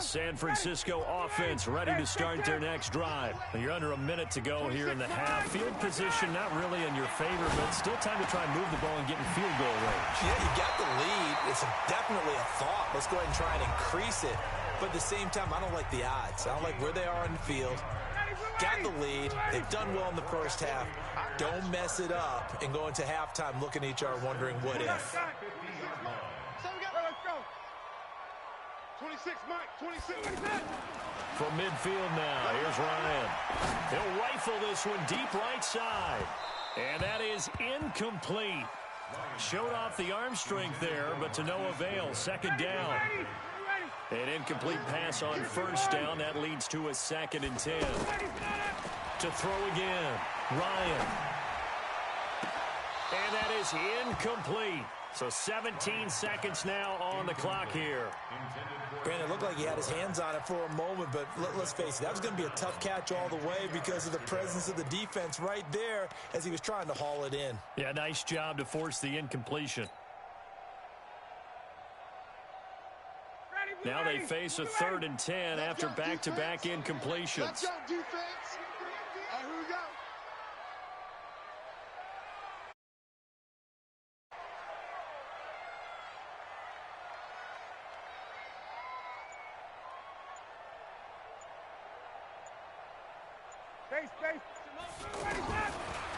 the San Francisco offense ready to start their next drive. You're under a minute to go here in the half. Field position not really in your favor, but still time to try and move the ball and get in field goal range. Yeah, you got the lead. It's definitely a thought. Let's go ahead and try and increase it. But at the same time, I don't like the odds. I don't like where they are on the field. Got the lead. They've done well in the first half. Don't mess it up and go into halftime looking at each other wondering what if. 26, Mike, 26. From midfield now, here's Ryan. He'll rifle this one deep right side. And that is incomplete. Showed off the arm strength there, but to no avail. Second down. An incomplete pass on first down. That leads to a 2nd and 10. To throw again. Ryan. And that is incomplete. So 17 seconds now on the clock here. Granted, it looked like he had his hands on it for a moment, but let's face it, that was going to be a tough catch all the way because of the presence of the defense right there as he was trying to haul it in. Yeah, nice job to force the incompletion. Now they face a 3rd and 10 after back-to-back incompletions. Let's go, defense. All right, here we go.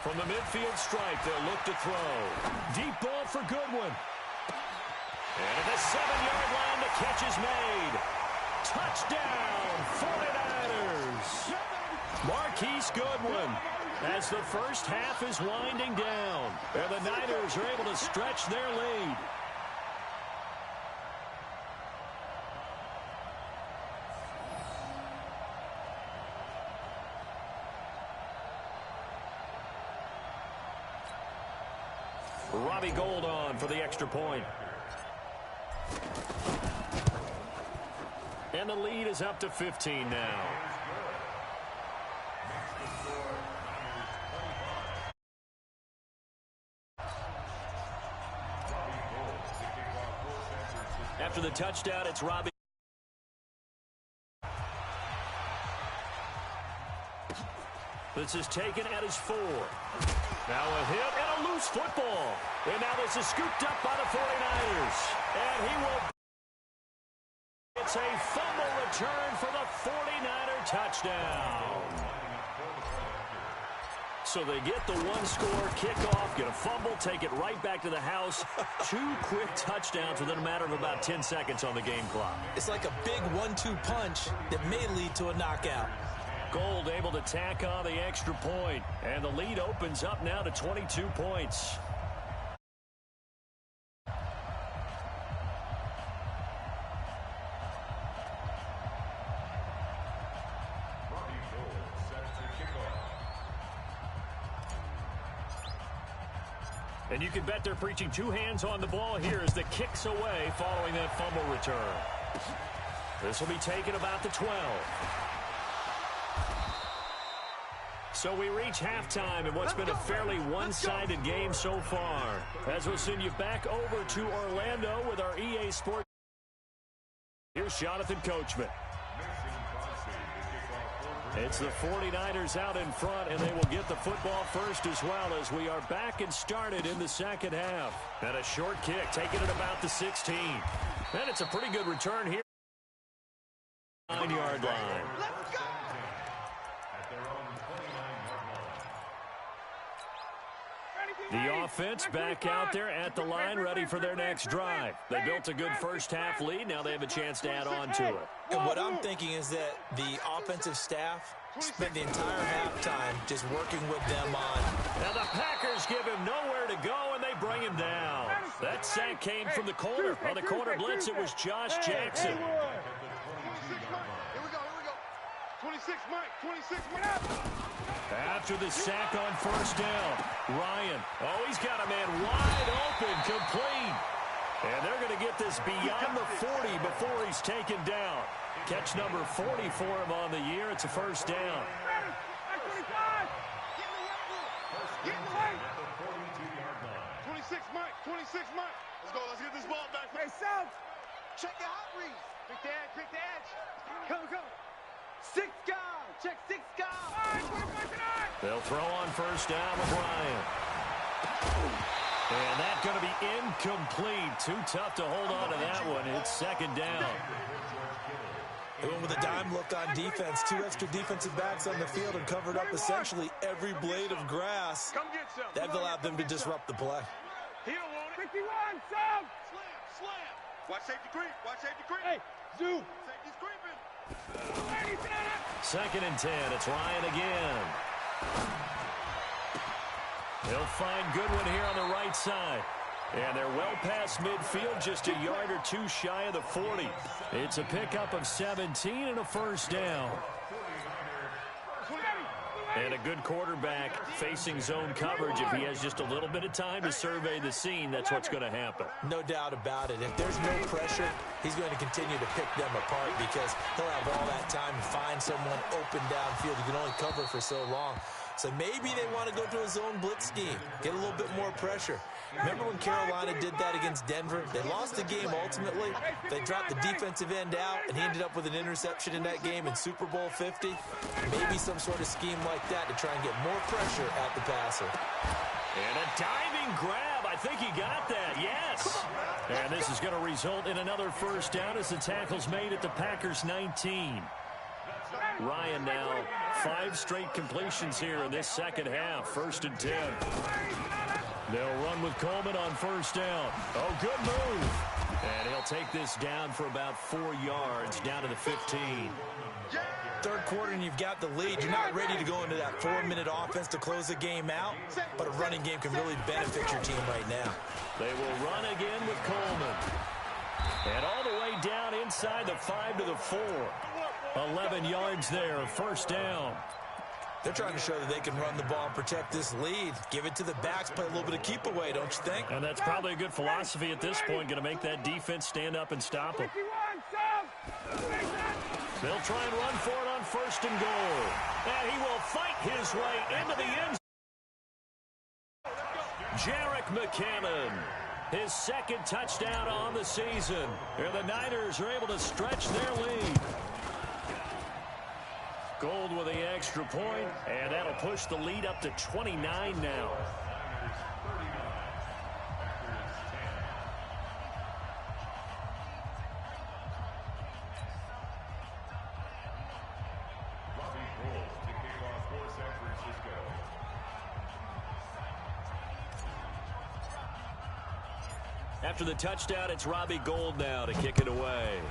From the midfield stripe, they'll look to throw. Deep ball for Goodwin. And at the 7-yard line, the catch is made. Touchdown, 49ers. Marquise Goodwin as the first half is winding down. And the Niners are able to stretch their lead. Robbie Gould on for the extra point. And the lead is up to 15 now. After the touchdown, it's Robbie. This is taken at his 4. Now a hit and a loose football. And now this is scooped up by the 49ers. And he will. It's a fumble return for the 49er touchdown. So they get the one-score kickoff, get a fumble, take it right back to the house. 2 quick touchdowns within a matter of about 10 seconds on the game clock. It's like a big 1-2 punch that may lead to a knockout. Gould able to tack on the extra point. And the lead opens up now to 22 points. And you can bet they're preaching 2 hands on the ball here as the kick's away following that fumble return. This will be taken about the 12. So we reach halftime in what's been a fairly one-sided game so far. As we'll send you back over to Orlando with our EA Sports. Here's Jonathan Coachman. It's the 49ers out in front, and they will get the football first as well as we are back and started in the second half. And a short kick taken at about the 16. And it's a pretty good return here. 9-yard line. The offense back out there at the line, ready for their next drive. They built a good first-half lead. Now they have a chance to add on to it. And what I'm thinking is that the offensive staff spent the entire halftime just working with them on. Now the Packers give him nowhere to go, and they bring him down. That sack came from the corner. On the corner blitz, it was Josh Jackson. 26, Mike. 26, Mike. After the sack on first down, Ryan. Oh, he's got a man wide open, complete. And they're going to get this beyond the 40 before he's taken down. Catch number 40 for him on the year. It's a first down. 26, Mike. 26, Mike. Let's go. Let's get this ball back. Hey, South. Check your hot read. Pick the edge, pick the edge. Go. Six guard. Check six guard. They'll throw on first down with Ryan. And that's going to be incomplete. Too tough to hold on to that one. It's second down. They went with a dime look on defense. 2 extra defensive backs on the field and covered up essentially every blade of grass. Come get some. That allowed them to disrupt the play. He don't want it. 51, Sam. Slam. Watch safety creep. Hey, Zoo. Safety's creeping. Second and 10. It's Ryan again. He'll find Goodwin here on the right side. And they're well past midfield, just a yard or two shy of the 40. It's a pickup of 17 and a first down. And a good quarterback facing zone coverage. If he has just a little bit of time to survey the scene, that's what's going to happen. No doubt about it. If there's no pressure, he's going to continue to pick them apart because he'll have all that time to find someone open downfield. You can only cover for so long. So maybe they want to go to a zone blitz scheme, get a little bit more pressure. Remember when Carolina did that against Denver? They lost the game ultimately. They dropped the defensive end out, and he ended up with an interception in that game in Super Bowl 50. Maybe some sort of scheme like that to try and get more pressure at the passer. And a diving grab. I think he got that. Yes. And this is going to result in another first down as the tackle's made at the Packers' 19. Ryan now 5 straight completions here in this second half. First and 10. They'll run with Coleman on first down. Oh, good move. And he'll take this down for about 4 yards, down to the 15. Third quarter and you've got the lead. You're not ready to go into that 4-minute offense to close the game out, but a running game can really benefit your team right now. They will run again with Coleman. And all the way down inside the 5 to the 4. 11 yards there, first down. They're trying to show that they can run the ball and protect this lead. Give it to the backs, play a little bit of keep away, don't you think? And that's probably a good philosophy at this point, going to make that defense stand up and stop them. They'll try and run for it on first and goal. And he will fight his way into the end zone. Jerick McKinnon, his second touchdown on the season. And the Niners are able to stretch their lead. Gold with the extra point, and that'll push the lead up to 29 now. After the touchdown, it's Robbie Gould now to kick it away.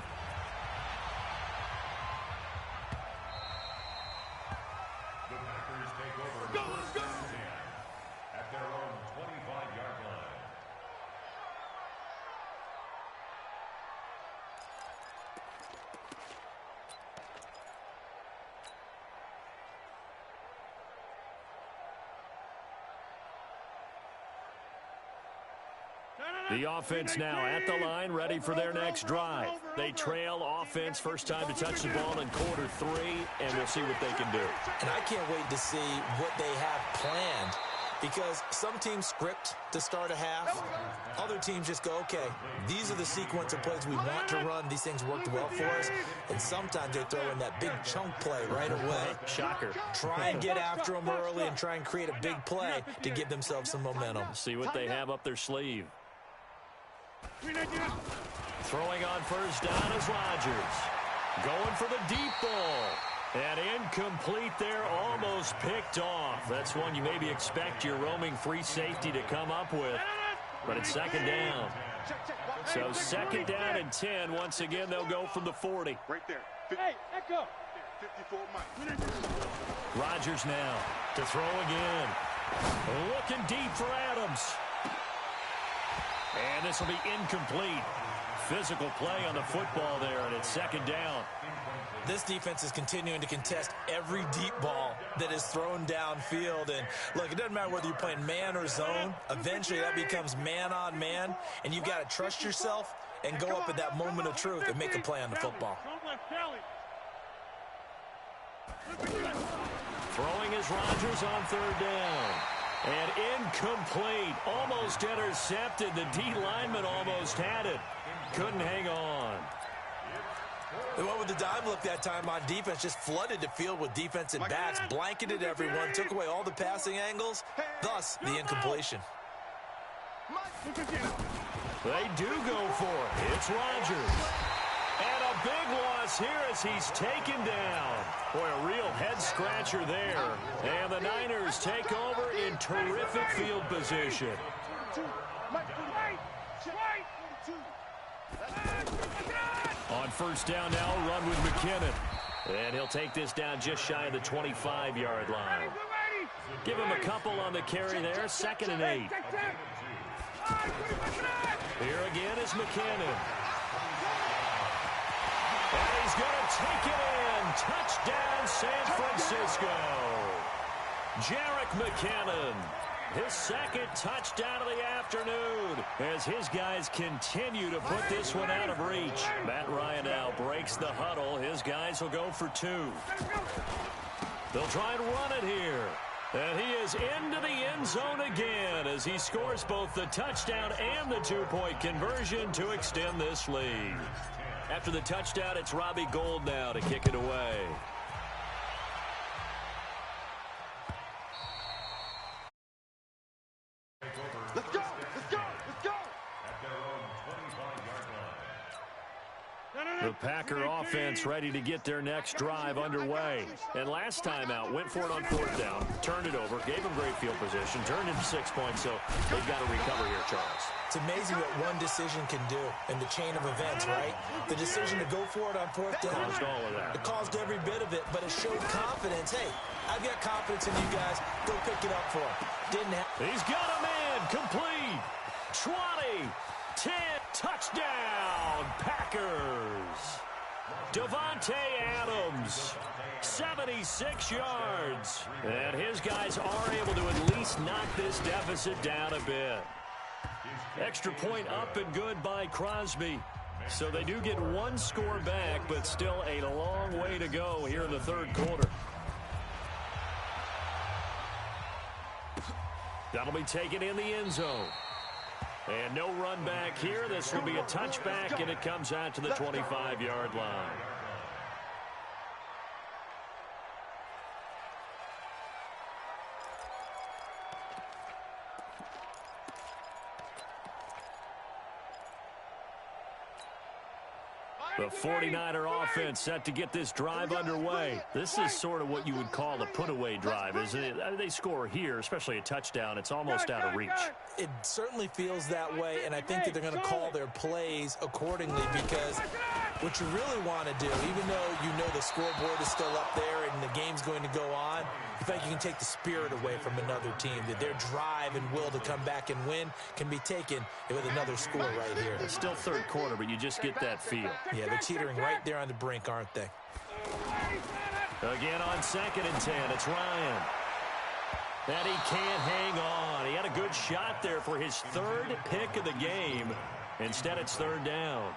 The offense now at the line, ready for their next drive. They trail offense, first time to touch the ball in quarter 3, and we'll see what they can do. And I can't wait to see what they have planned, because some teams script to start a half. Other teams just go, okay, these are the sequence of plays we want to run. These things worked well for us. And sometimes they throw in that big chunk play right away. Shocker. Try and get after them early and try and create a big play to give themselves some momentum. See what they have up their sleeve. Throwing on first down is Rodgers. Going for the deep ball. And incomplete there, almost picked off. That's one you maybe expect your roaming free safety to come up with. But it's second down. So second down and 10. Once again, they'll go from the 40. Right there. Hey, echo. 54 Mike. Rodgers now to throw again. Looking deep for Adams. And this will be incomplete. Physical play on the football there, and it's second down. This defense is continuing to contest every deep ball that is thrown downfield. And look, it doesn't matter whether you're playing man or zone. Eventually that becomes man on man, and you've got to trust yourself and go up at that moment of truth and make a play on the football. Throwing is Rodgers on third down. And incomplete. Almost intercepted. The D lineman almost had it. Couldn't hang on. They went with the dime look that time on defense, just flooded the field with defensive backs, blanketed everyone, took away all the passing angles, thus the incompletion. They do go for it. It's Rodgers. And a big loss here as he's taken down. Boy, a real head-scratcher there. And the Niners take over in terrific field position. On first down now, run with McKinnon. And he'll take this down just shy of the 25-yard line. Give him a couple on the carry there, 2nd and 8. Here again is McKinnon. And he's going to take it in. Touchdown, San Francisco. Jerick McKinnon, his 2nd touchdown of the afternoon as his guys continue to put this one out of reach. Matt Ryan now breaks the huddle. His guys will go for 2. They'll try and run it here. And he is into the end zone again as he scores both the touchdown and the 2-point conversion to extend this lead. After the touchdown, it's Robbie Gould now to kick it away. Let's go! Let's go! Let's go! The Packer offense ready to get their next drive underway. And last time out, went for it on 4th down, turned it over, gave them great field position, turned into 6 points, so they've got to recover here, Charles. It's amazing what one decision can do in the chain of events, right? The decision to go for it on 4th down. Caused all of that. It caused every bit of it, but it showed confidence. Hey, I've got confidence in you guys. Go pick it up for him. Didn't have. He's got a man. Complete. 20. 10. Touchdown. Packers. Devontae Adams. 76 yards. And his guys are able to at least knock this deficit down a bit. Extra point up and good by Crosby. So they do get 1 score back, but still a long way to go here in the 3rd quarter. That'll be taken in the end zone. And no run back here. This will be a touchback, and it comes out to the 25-yard line. The 49er offense set to get this drive underway. This is sort of what you would call a put-away drive, isn't it? They score here, especially a touchdown. It's almost out of reach. It certainly feels that way, and I think that they're going to call their plays accordingly because what you really want to do, even though you know the scoreboard is still up there and the game's going to go on, in fact, you can take the spirit away from another team, that their drive and will to come back and win can be taken with another score right here. It's still 3rd quarter, but you just get that feel. Yeah, they're teetering right there on the brink, aren't they? Again on 2nd and 10, it's Ryan. And he can't hang on. He had a good shot there for his 3rd pick of the game. Instead, it's 3rd down.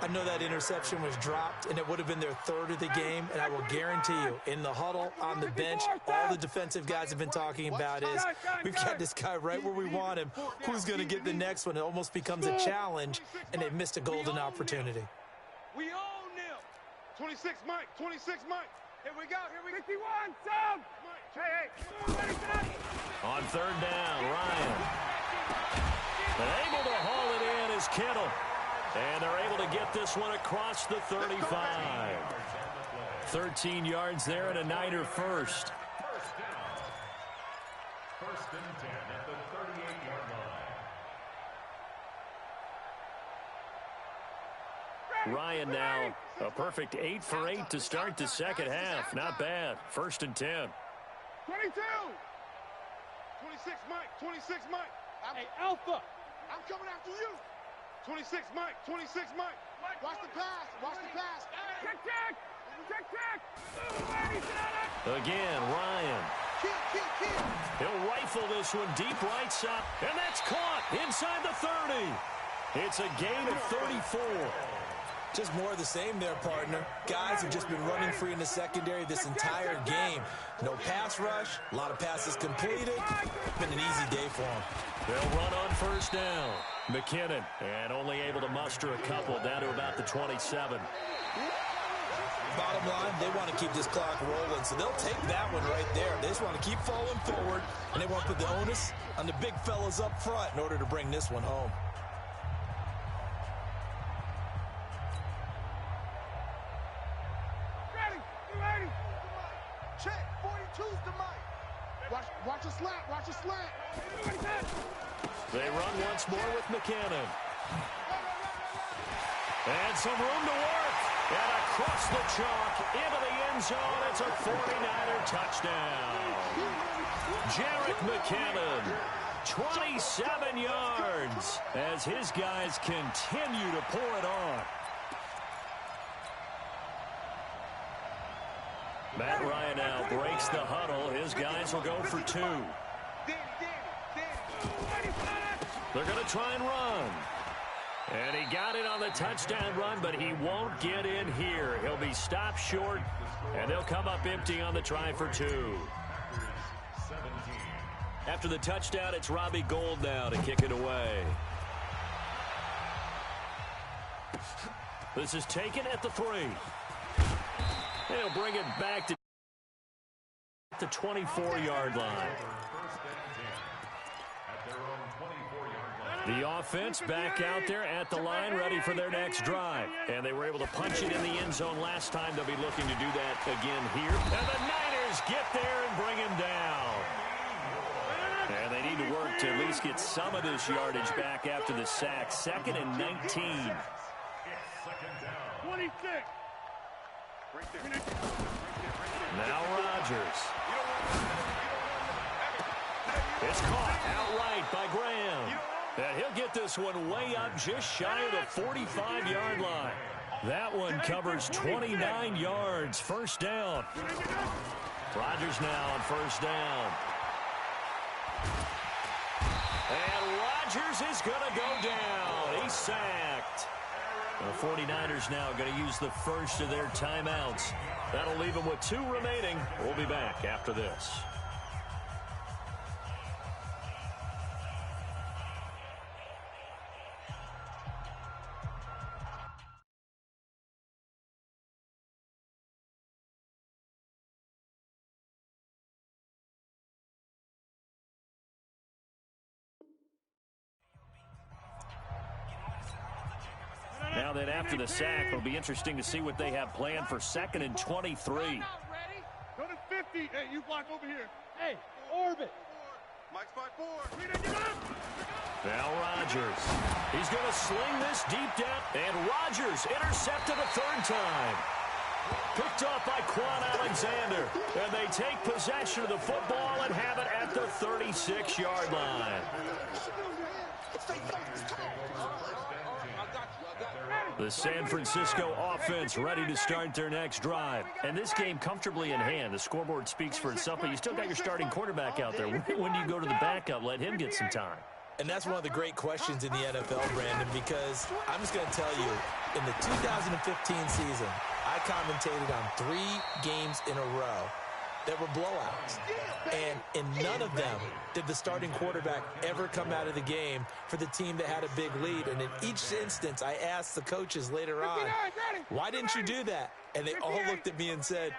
I know that interception was dropped, and it would have been their 3rd of the game, and I will guarantee you, in the huddle, on the bench, all the defensive guys have been talking about is, we've got this guy right where we want him. Who's going to get the next one? It almost becomes a challenge, and they've missed a golden opportunity. We own them. 26 Mike, 26 Mike. Here we go, 51, sub. Hey. On 3rd down, Ryan. And able to haul it in is Kittle. And they're able to get this one across the 35. 13 yards there and a Niner first. First and 10 at the 38-yard line. Ryan now a perfect 8 for 8 to start the 2nd half. Not bad. 1st and 10. 22. 26 Mike, 26 Mike. Hey, Alpha. I'm coming after you. 26 Mike, 26 Mike. Watch the pass, watch the pass. Check, check, check, check. Again, Ryan. He'll rifle this one deep right side. And that's caught inside the 30. It's a gain of 34. Just more of the same there, partner. Guys have just been running free in the secondary this entire game. No pass rush, a lot of passes completed. Been an easy day for them. They'll run on first down. McKinnon, and only able to muster a couple down to about the 27. Bottom line, they want to keep this clock rolling, so they'll take that one right there. They just want to keep falling forward, and they want to put the onus on the big fellas up front in order to bring this one home. Ready. Check. 42's the mic. Watch a slant. Watch a slant. They run once more with McKinnon. And some room to work. And across the chalk into the end zone. It's a 49er touchdown. Jerick McKinnon, 27 yards as his guys continue to pour it on. Matt Ryan now breaks the huddle. His guys will go for two. They're going to try and run. And he got it on the touchdown run, but he won't get in here. He'll be stopped short, and they'll come up empty on the try for two. After the touchdown, it's Robbie Gould now to kick it away. This is taken at the 3. They'll bring it back to the 24-yard line. The offense back out there at the line, ready for their next drive. And they were able to punch it in the end zone last time. They'll be looking to do that again here. And the Niners get there and bring him down. And they need to work to at least get some of this yardage back after the sack. 2nd and 19. 26. Now Rodgers. It's caught outright by Graham. And he'll get this one way up just shy of the 45-yard line. That one covers 29 yards. First down. Rodgers now on first down. And Rodgers is going to go down. He's sacked. The 49ers now going to use the first of their timeouts. That'll leave them with 2 remaining. We'll be back after this. Now then, after the sack, it'll be interesting to see what they have planned for 2nd and 23. Go to 50. Hey, you block over here. Hey, orbit. Mike's by 4. Now Rodgers. He's going to sling this deep down. And Rodgers intercepted a 3rd time. Picked off by Quan Alexander. And they take possession of the football and have it at the 36-yard line. The San Francisco offense ready to start their next drive. And this game comfortably in hand. The scoreboard speaks for itself, but you still got your starting quarterback out there. When do you go to the backup? Let him get some time. And that's one of the great questions in the NFL, Brandon, because I'm just going to tell you, in the 2015 season, I commentated on 3 games in a row that were blowouts. And in none of them did the starting quarterback ever come out of the game for the team that had a big lead. And in each instance, I asked the coaches later on, why didn't you do that? And they all looked at me and said,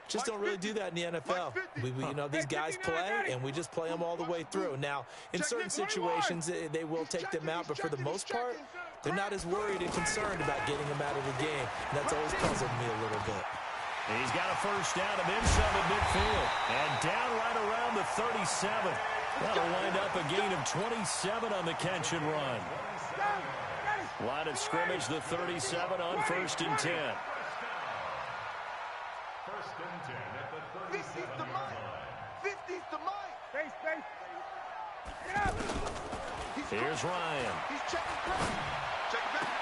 just don't really do that in the NFL. You know, these guys play, and we just play them all the way through. Now, in certain situations, they will take them out, but for the most part, they're not as worried and concerned about getting them out of the game. And that's always puzzled me a little bit. He's got a first down of inside at midfield. And down right around the 37. That'll wind up a gain of 27 on the catch and run. Line of scrimmage, the 37 on 1st and 10. 1st and 10 at the 37 yard line. 50's the mic. Space. Get out. Here's Ryan. He's checking back. Check it back.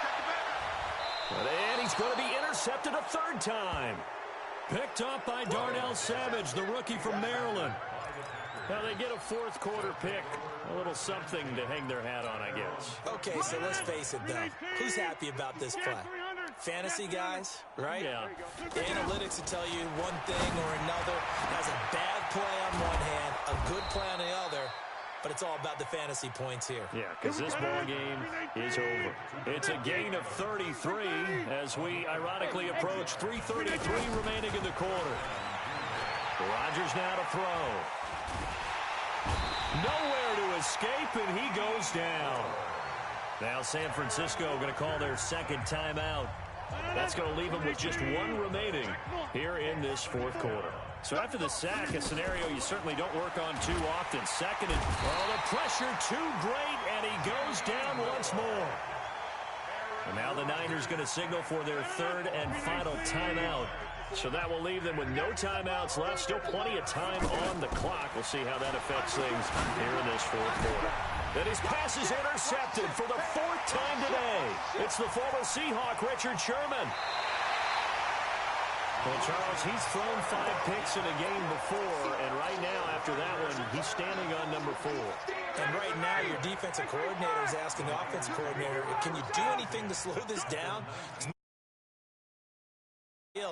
And he's going to be intercepted a 3rd time. Picked up by Darnell Savage, the rookie from Maryland. Now they get a 4th quarter pick. A little something to hang their hat on, I guess. Okay, so let's face it, though. Who's happy about this play? fantasy guys, right? Yeah. Analytics will tell you one thing or another. Has a bad play on one hand, a good play on the other, but it's all about the fantasy points here. Yeah, because this ball game is over. It's a gain of 33 as we ironically approach 3:33 remaining in the quarter. Rodgers now to throw. Nowhere to escape, and he goes down. Now San Francisco going to call their second timeout. That's going to leave them with just one remaining here in this fourth quarter. So after the sack, a scenario you certainly don't work on too often. Second and, the pressure too great, and he goes down once more. And now the Niners going to signal for their third and final timeout. So that will leave them with no timeouts left. Still plenty of time on the clock. We'll see how that affects things here in this fourth quarter. And his pass is intercepted for the fourth time today. It's the former Seahawk, Richard Sherman. Well, Charles, he's thrown 5 picks in a game before, and right now, after that one, he's standing on number 4. And right now, your defensive coordinator is asking the offensive coordinator, can you do anything to slow this down?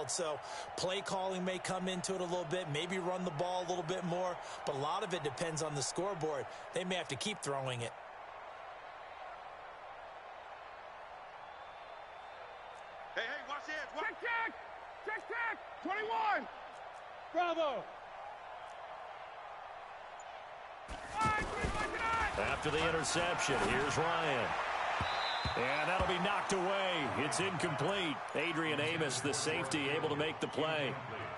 So play calling may come into it a little bit, maybe run the ball a little bit more, but a lot of it depends on the scoreboard. They may have to keep throwing it. Hey, watch the edge. Check. 21. Bravo. After the interception, here's Ryan. And that'll be knocked away. It's incomplete. Adrian Amos, the safety, able to make the play.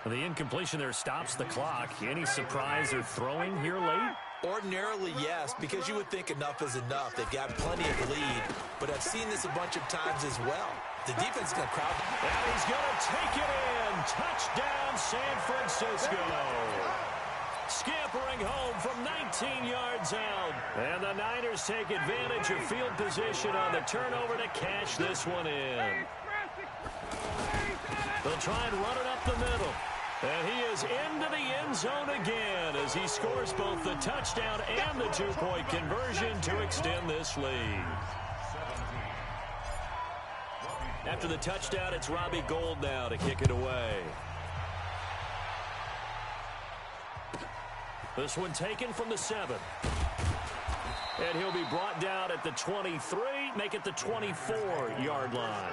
The incompletion there stops the clock. Any surprise they're throwing here late? Ordinarily, yes, because you would think enough is enough. They've got plenty of lead, but I've seen this a bunch of times as well. The defense is going to crowd. And he's going to take it in. Touchdown, San Francisco. Scampering home from 19 yards out. And the Niners take advantage of field position on the turnover to cash this one in. They'll try and run it up the middle. And he is into the end zone again as he scores both the touchdown and the 2-point conversion to extend this lead. After the touchdown, it's Robbie Gould now to kick it away. This one taken from the 7. And he'll be brought down at the 23, make it the 24-yard line.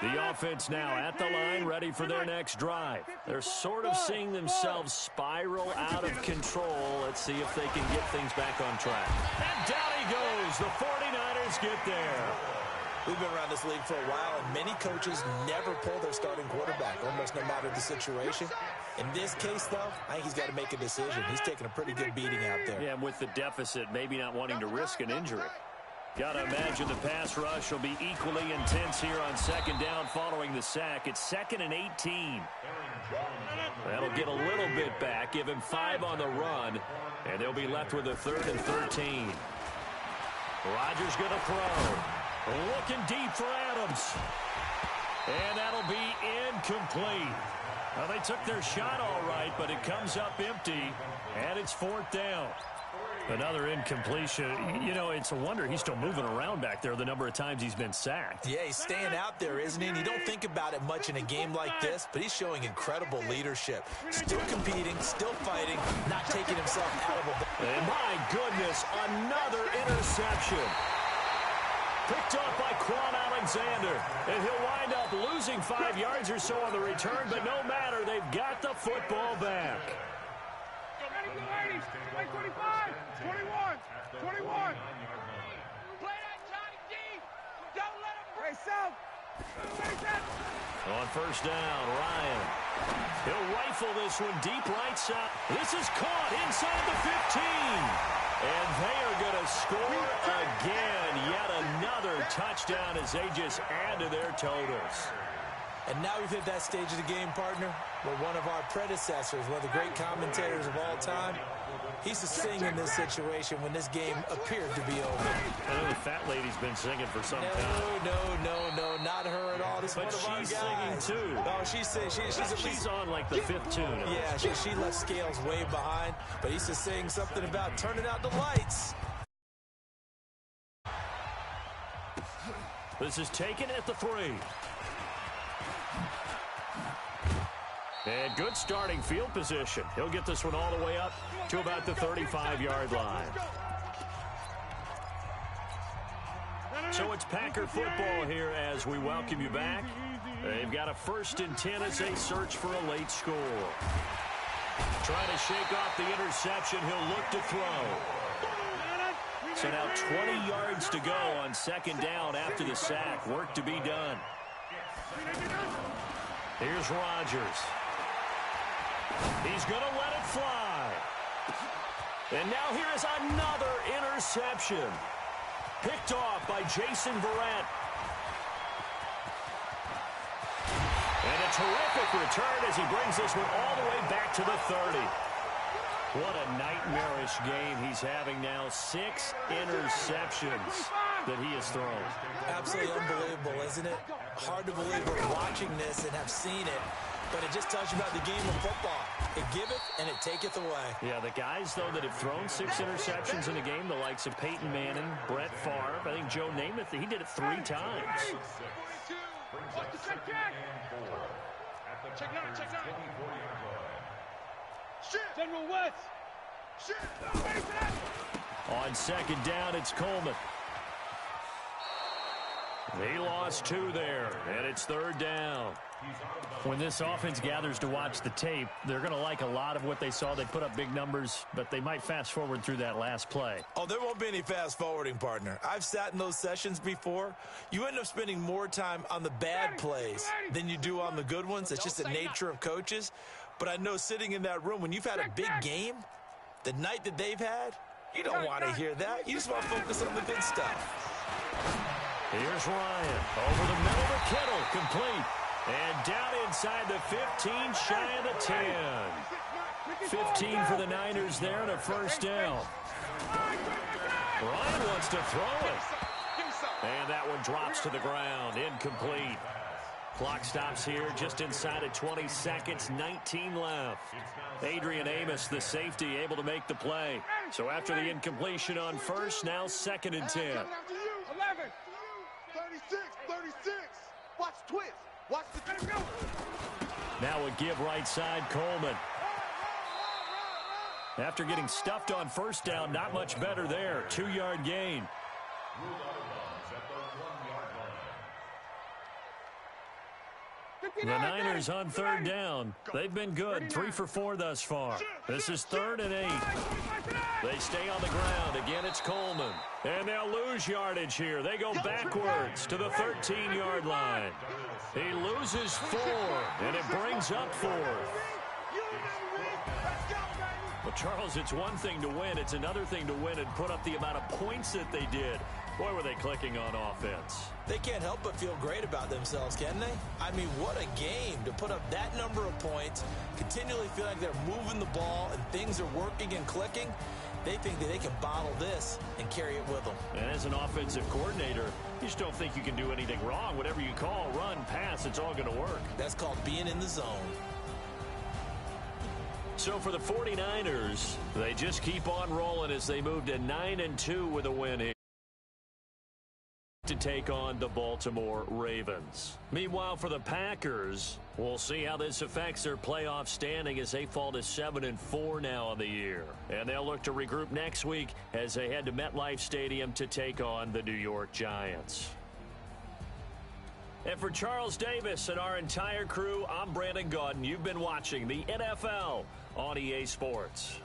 The offense now at the line, ready for their next drive. They're sort of seeing themselves spiral out of control. Let's see if they can get things back on track. And down he goes. The 49ers get there. We've been around this league for a while, and many coaches never pull their starting quarterback, almost no matter the situation. In this case, though, I think he's got to make a decision. He's taking a pretty good beating out there. Yeah, and with the deficit, maybe not wanting to risk an injury. Got to imagine the pass rush will be equally intense here on second down following the sack. It's 2nd and 18. That'll get a little bit back, give him 5 on the run, and they'll be left with a 3rd and 13. Rodgers going to throw. Looking deep for Adams. And that'll be incomplete. Well, they took their shot all right, but it comes up empty, and it's 4th down. Another incompletion. You know, it's a wonder he's still moving around back there the number of times he's been sacked. Yeah, he's staying out there, isn't he? And you don't think about it much in a game like this, but he's showing incredible leadership. Still competing, still fighting, not taking himself out of a... And my goodness, another interception. Picked up by Quan Alexander. And he'll wind up losing 5 yards or so on the return, but no matter, they've got the football back. 25, 21. Play that Johnny D. Don't let him break south. On first down, Ryan. He'll rifle this one deep right side. This is caught inside the 15. And they are going to score again. Yet another touchdown as they just add to their totals. And now we've hit that stage of the game, partner, where one of our predecessors, one of the great commentators of all time, he used to sing in this situation when this game appeared to be over. I know the fat lady's been singing for some time. No, not her at all. This is one of our guys. But she's singing, too. No, she's on, like, the 5th tune. Yeah, she left Scales way behind, but he used to sing something about turning out the lights. This is taken at the 3. And good starting field position. He'll get this one all the way up to about the 35-yard line. So it's Packer football here as we welcome you back. They've got a 1st and 10 as they search for a late score. Trying to shake off the interception. He'll look to throw. So now 20 yards to go on 2nd down after the sack. Work to be done. Here's Rodgers. He's going to let it fly. And now here is another interception. Picked off by Jason Verrett. And a terrific return as he brings this one all the way back to the 30. What a nightmarish game he's having now. 6 interceptions that he has thrown. Absolutely unbelievable, isn't it? Hard to believe we're watching this and have seen it. But it just tells you about the game of football. It giveth and it taketh away. Yeah, the guys, though, that have thrown 6 interceptions in a game, the likes of Peyton Manning, Brett Favre, I think Joe Namath, he did it 3 times. General West. On 2nd down, it's Coleman. He lost 2 there, and it's 3rd down. When this offense gathers to watch the tape, they're going to like a lot of what they saw. They put up big numbers, but they might fast forward through that last play. Oh, there won't be any fast forwarding, partner. I've sat in those sessions before. You end up spending more time on the bad plays than you do on the good ones. It's just the nature of coaches. But I know sitting in that room, when you've had a big game, the night that they've had, you don't want to hear that. You just want to focus on the good stuff. Here's Ryan. Over the middle to Kittle. Complete. And down inside the 15, shy of the 10. 15 for the Niners there and a 1st down. Ryan wants to throw it. And that one drops to the ground. Incomplete. Clock stops here just inside of 20 seconds. 19 left. Adrian Amos, the safety, able to make the play. So after the incompletion on 1st, now 2nd and 10. 11. 36. Watch twist. Watch the go. Now a give right side, Coleman. After getting stuffed on 1st down, not much better there. 2-yard gain. The Niners on 3rd down. They've been good. 3 for 4 thus far. This is 3rd and 8. They stay on the ground. Again, it's Coleman. And they'll lose yardage here. They go backwards to the 13-yard line. He loses 4, and it brings up 4th. But, Charles, it's one thing to win. It's another thing to win and put up the amount of points that they did. Boy, were they clicking on offense. They can't help but feel great about themselves, can they? I mean, what a game to put up that number of points, continually feel like they're moving the ball and things are working and clicking. They think that they can bottle this and carry it with them. And as an offensive coordinator, you just don't think you can do anything wrong. Whatever you call, run, pass, it's all going to work. That's called being in the zone. So for the 49ers, they just keep on rolling as they move to 9-2 with a win here to take on the Baltimore Ravens. Meanwhile, for the Packers, we'll see how this affects their playoff standing as they fall to 7-4 now on the year. And they'll look to regroup next week as they head to MetLife Stadium to take on the New York Giants. And for Charles Davis and our entire crew, I'm Brandon Gaudin. You've been watching the NFL on EA Sports.